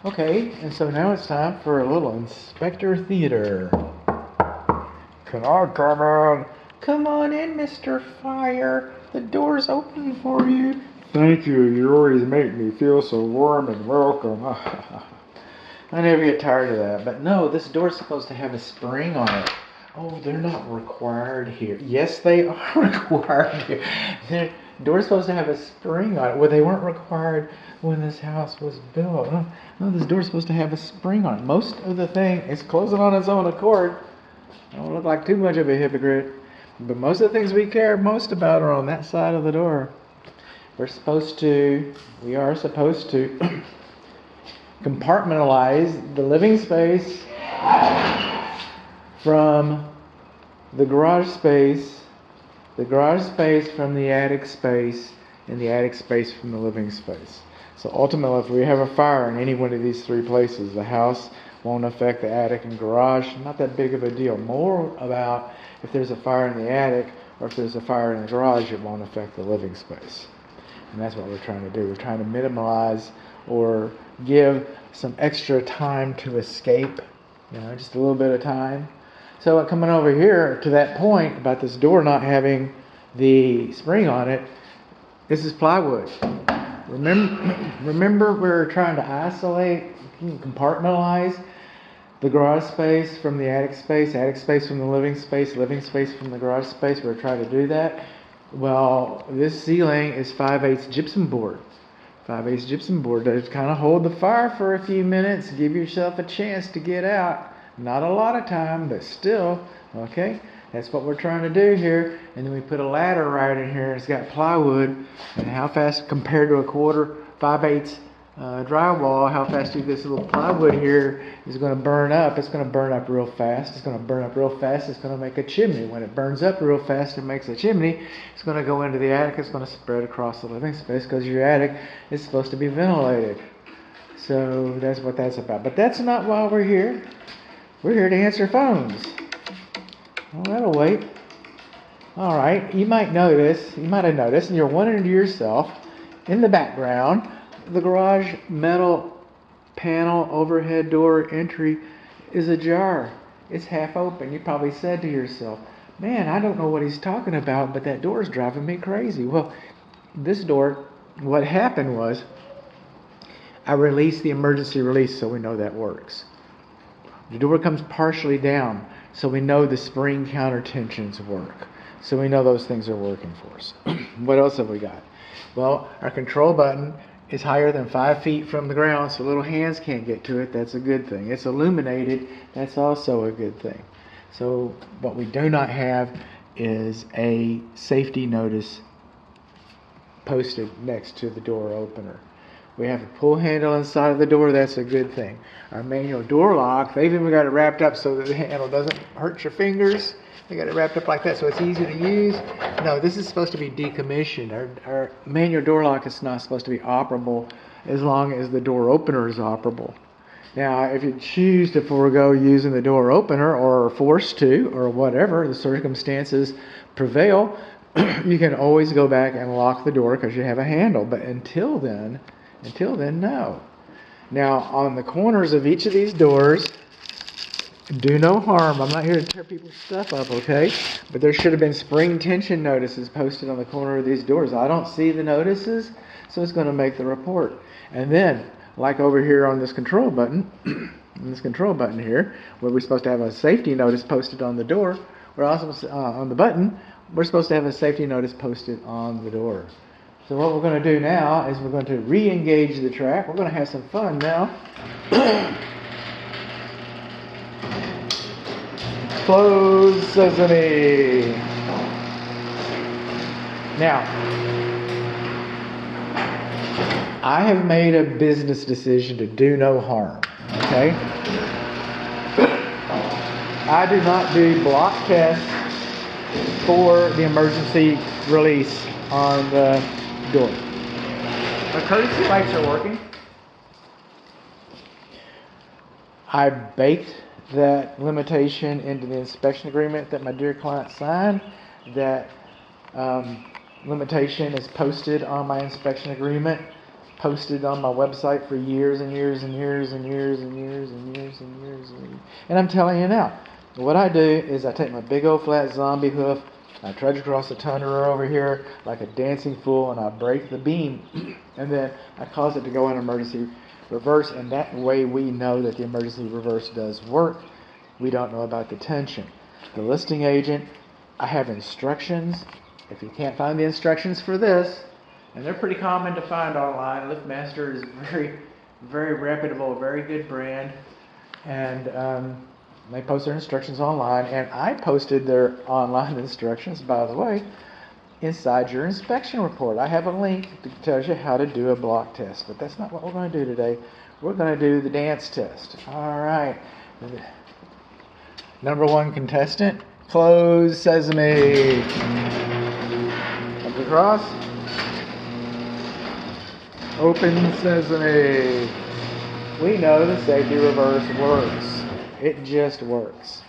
Okay, and so now it's time for a little Inspector Theater. Can I come in? Come on in, Mr. Fire. The door's open for you. Thank you. You always make me feel so warm and welcome. I never get tired of that. But no, this door's supposed to have a spring on it. Oh, they're not required here. Yes, they are required here. The door's supposed to have a spring on it. Well, they weren't required when this house was built. No, this door's supposed to have a spring on it. Most of the thing is closing on its own accord. I don't look like too much of a hypocrite. But most of the things we care most about are on that side of the door. We are supposed to compartmentalize the living space from the garage space from the attic space, and the attic space from the living space. So ultimately, if we have a fire in any one of these three places, the house won't affect the attic and garage. Not that big of a deal. More about if there's a fire in the attic or if there's a fire in the garage, it won't affect the living space. And that's what we're trying to do. We're trying to minimize or give some extra time to escape, just a little bit of time. So coming over here to that point about this door not having the spring on it, this is plywood. Remember we're trying to isolate, compartmentalize the garage space from the attic space from the living space from the garage space. We're trying to do that. Well, this ceiling is 5/8 gypsum board. 5/8 gypsum board to kind of hold the fire for a few minutes, give yourself a chance to get out. Not a lot of time, but still, okay? That's what we're trying to do here. And then we put a ladder right in here. It's got plywood. And how fast, compared to a 5/8 drywall, how fast do this little plywood here is going to burn up? It's going to burn up real fast. It's going to make a chimney. When it burns up real fast and makes a chimney, it's going to go into the attic. It's going to spread across the living space because your attic is supposed to be ventilated. So that's what that's about. But that's not why we're here. We're here to answer phones. Well, that'll wait. All right. You might have noticed, and you're wondering to yourself, in the background, the garage metal panel overhead door entry is ajar. It's half open. You probably said to yourself, man, I don't know what he's talking about, but that door is driving me crazy. Well, this door, what happened was, I released the emergency release, so we know that works. The door comes partially down, so we know the spring counter tensions work. So we know those things are working for us. What else have we got? Well, our control button is higher than 5 feet from the ground, so little hands can't get to it. That's a good thing. It's illuminated. That's also a good thing. So what we do not have is a safety notice posted next to the door opener. We have a pull handle inside of the door. That's a good thing. Our manual door lock, they've even got it wrapped up so that the handle doesn't hurt your fingers. They got it wrapped up like that so it's easy to use. No, this is supposed to be decommissioned. Our manual door lock is not supposed to be operable as long as the door opener is operable. Now, if you choose to forego using the door opener or are forced to, or whatever, the circumstances prevail, you can always go back and lock the door because you have a handle. But until then, no. Now, on the corners of each of these doors, do no harm. I'm not here to tear people's stuff up, okay? But there should have been spring tension notices posted on the corner of these doors. I don't see the notices, so it's going to make the report. And then, like over here on this control button, here, where we're supposed to have a safety notice posted on the door, we're also on the button, we're supposed to have a safety notice posted on the door. So what we're going to do now is we're going to re-engage the track. We're going to have some fun now. Close sesame. Now, I have made a business decision to do no harm. Okay? I do not do block tests for the emergency release on the door. My courtesy lights are working. I baked that limitation into the inspection agreement that my dear client signed. That limitation is posted on my inspection agreement posted on my website for years and years and years and years and years and years and years and years. And I'm telling you now, what I do is I take my big old flat zombie hoof, I trudge across the tundra over here like a dancing fool, and I break the beam, and then I cause it to go in emergency reverse, and that way we know that the emergency reverse does work. We don't know about the tension. The listing agent, I have instructions. If you can't find the instructions for this, and they're pretty common to find online, LiftMaster is very, very reputable, very good brand, and they post their instructions online, and I posted their online instructions, by the way, inside your inspection report. I have a link that tells you how to do a block test, but that's not what we're going to do today. We're going to do the dance test. All right. Number 1 contestant, close sesame. Comes across. Open sesame. We know the safety reverse works. It just works.